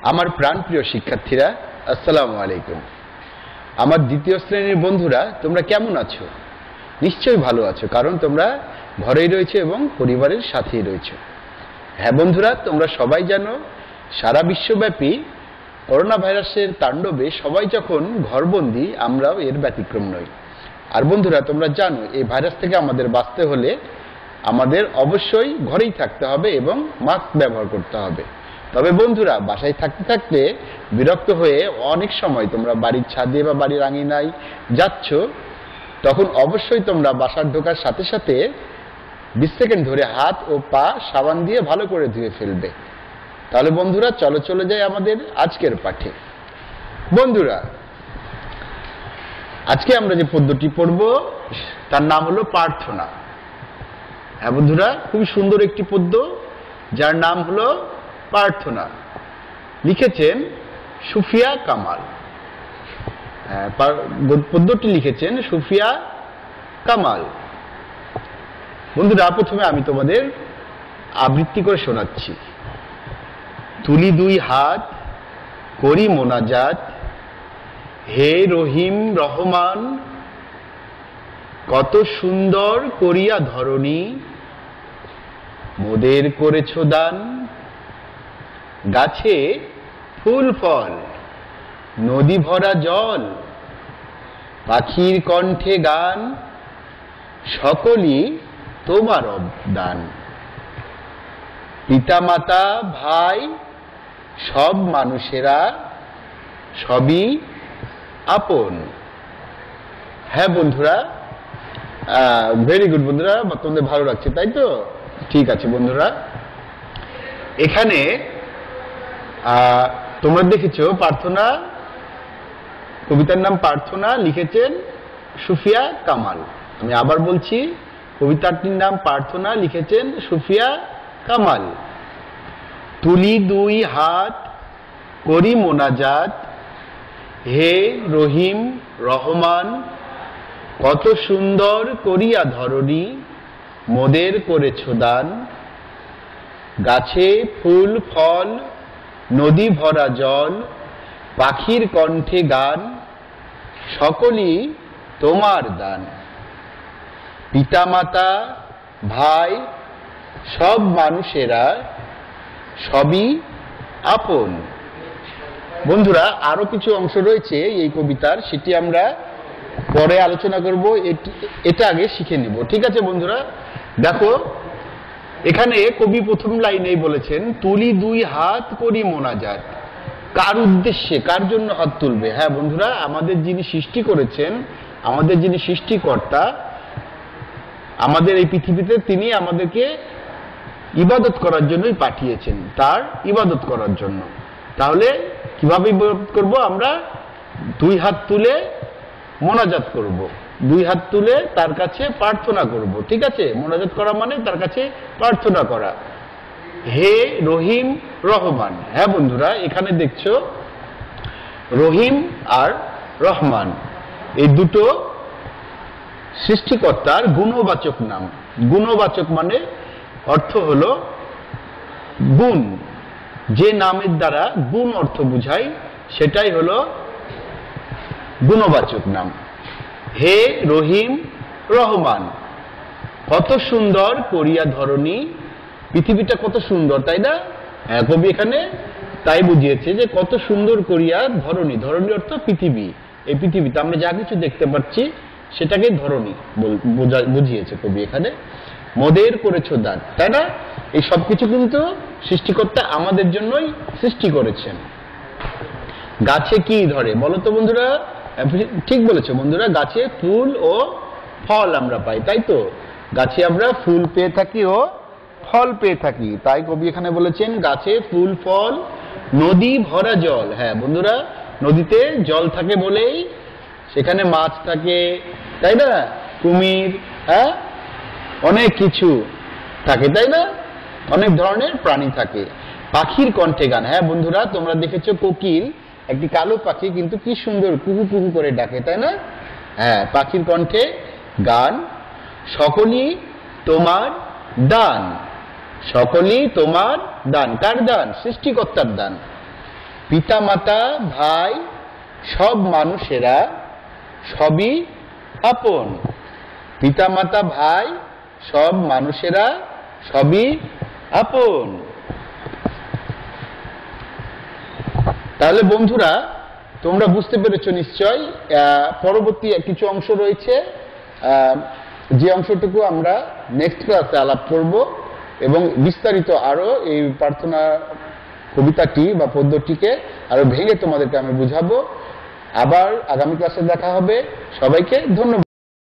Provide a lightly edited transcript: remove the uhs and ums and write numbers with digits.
আমার প্রাণপ্রিয় শিক্ষার্থীরা, আসসালামু আলাইকুম। আমার দ্বিতীয় শ্রেণীর বন্ধুরা, তোমরা কেমন আছো? নিশ্চয়ই ভালো আছো, কারণ তোমরা ঘরেই রয়েছো এবং পরিবারের সাথেই রয়েছো। হ্যাঁ বন্ধুরা, তোমরা সবাই জানো সারা বিশ্বব্যাপী করোনা ভাইরাসের তাণ্ডবে সবাই যখন ঘরবন্দি, আমরাও এর ব্যতিক্রম নই। আর বন্ধুরা, তোমরা জানো এই ভাইরাস থেকে আমাদের বাঁচতে হলে আমাদের অবশ্যই ঘরেই থাকতে হবে এবং মাস্ক ব্যবহার করতে হবে। তবে বন্ধুরা, বাসায় থাকতে থাকতে বিরক্ত হয়ে অনেক সময় তোমরা বাড়ির ছাদে বা বাড়ির আঙিনায় যাচ্ছ, তখন অবশ্যই তোমরা বাসার ঢোকার সাথে সাথে 20 সেকেন্ড ধরে হাত ও পা সাবান দিয়ে ভালো করে ধুয়ে ফেলবে। তাহলে বন্ধুরা, চলে যাই আমাদের আজকের পাঠে। বন্ধুরা, আজকে আমরা যে পদ্যটি পড়ব তার নাম হলো প্রার্থনা। হ্যাঁ বন্ধুরা, খুবই সুন্দর একটি পদ্য যার নাম হলো প্রার্থনা। লিখেছেন সুফিয়া কামাল। পদ্যটি লিখেছেন সুফিয়া কামাল। বন্ধুরা, প্রথমে আমি তোমাদের আবৃত্তি করে শোনাচ্ছি। তুলি দুই হাত, করি মোনাজাত, হে রহিম রহমান, কত সুন্দর করিয়া ধরণী, মোদের করেছ দান। গাছে ফুল ফল, নদী ভরা জল, পাখির কণ্ঠে গান, সকলই তোমার অবদান। পিতা মাতা ভাই সব মানুষেরা সবই আপন। হ্যাঁ বন্ধুরা, ভেরি গুড বন্ধুরা, তোমাদের ভালো লাগছে তাই তো? ঠিক আছে বন্ধুরা, এখানে তোমরা দেখেছো প্রার্থনা, কবিতার নাম প্রার্থনা, লিখেছেন সুফিয়া কামাল। আমি আবার বলছি, কবিতাটির নাম প্রার্থনা, লিখেছেন সুফিয়া কামাল। তুলি দুই হাত, করি মোনাজাত, হে রহিম রহমান, কত সুন্দর করিয়া ধরণী, মোদের করেছ দান। গাছে ফুল ফল, নদী ভরা জল, পাখির কণ্ঠে গান, সকলই তোমার দান। পিতা মাতা ভাই সব মানুষেরা সবই আপন। বন্ধুরা, আরো কিছু অংশ রয়েছে এই কবিতার, সেটি আমরা পরে আলোচনা করব। এটা আগে শিখে নিব, ঠিক আছে বন্ধুরা? দেখো, এখানে কবি প্রথম লাইনেই বলেছেন তুলি দুই হাত, করি মোনাজাত। কার উদ্দেশ্যে, কার জন্য হাত তুলবে? হ্যাঁ বন্ধুরা, আমাদের যিনি সৃষ্টি করেছেন, আমাদের যিনি সৃষ্টিকর্তা, আমাদের এই পৃথিবীতে তিনি আমাদেরকে ইবাদত করার জন্যই পাঠিয়েছেন, তার ইবাদত করার জন্য। তাহলে কিভাবে ইবাদত করব? আমরা দুই হাত তুলে মোনাজাত করব, দুই হাত তুলে তার কাছে প্রার্থনা করব, ঠিক আছে? মোনাজাত করা মানে তার কাছে প্রার্থনা করা। হে রহিম রহমান। হ্যাঁ বন্ধুরা, এখানে দেখছো রহিম আর রহমান এই দুটো সৃষ্টিকর্তার গুণবাচক নাম। গুণবাচক মানে অর্থ হলো গুণ, যে নামের দ্বারা গুণ অর্থ বুঝায় সেটাই হলো গুণবাচক নাম। হে রহিম রহমান, কত সুন্দর করিয়া ধরণী। পৃথিবীটা কত সুন্দর, তাই না? হ্যাঁ, কবি এখানে তাই বুঝিয়েছে যে কত সুন্দর করিয়া ধরণী। ধরণী অর্থ পৃথিবী। এই পৃথিবীতে আমরা যা কিছু দেখতে পাচ্ছি সেটাকে ধরণী বুঝিয়েছে কবি এখানে। মোদের করেছ দান, তাই না? এই সবকিছু কিন্তু সৃষ্টিকর্তা আমাদের জন্যই সৃষ্টি করেছেন। গাছে কি ধরে বলো তো বন্ধুরা? ঠিক বলেছো বন্ধুরা, গাছে ফুল ও ফল আমরা পাই, তাই তো? গাছে আমরা ফুল পেয়ে থাকি ও ফল পেয়ে থাকি, তাই কবি এখানে বলেছেন গাছে ফুল ফল, নদী ভরা জল। হ্যাঁ বন্ধুরা, নদীতে জল থাকে বলেই সেখানে মাছ থাকে, তাই না? কুমির, হ্যাঁ, অনেক কিছু থাকে, তাই না? অনেক ধরনের প্রাণী থাকে। পাখির কণ্ঠে গান। হ্যাঁ বন্ধুরা, তোমরা দেখেছো কোকিল, একটি কালো পাখি, কিন্তু কি সুন্দর কুহু কুহু করে ডাকে, তাই না? হ্যাঁ, পাখির কণ্ঠে গান। সকলই তোমার দান, সকলই তোমার দান। কার দান? সৃষ্টিকর্তার দান। পিতামাতা ভাই সব মানুষেরা সবই আপন। পিতামাতা ভাই সব মানুষেরা সবই আপন। তাহলে বন্ধুরা তোমরা বুঝতে পেরেছো নিশ্চয়। পরবর্তী কিছু অংশ রয়েছে, যে অংশটুকু আমরা নেক্সট ক্লাসে আলাপ করব এবং বিস্তারিত আরো এই প্রার্থনা কবিতাটি বা পদ্যটিকে আরো ভেঙে তোমাদেরকে আমি বুঝাবো। আবার আগামী ক্লাসে দেখা হবে। সবাইকে ধন্যবাদ।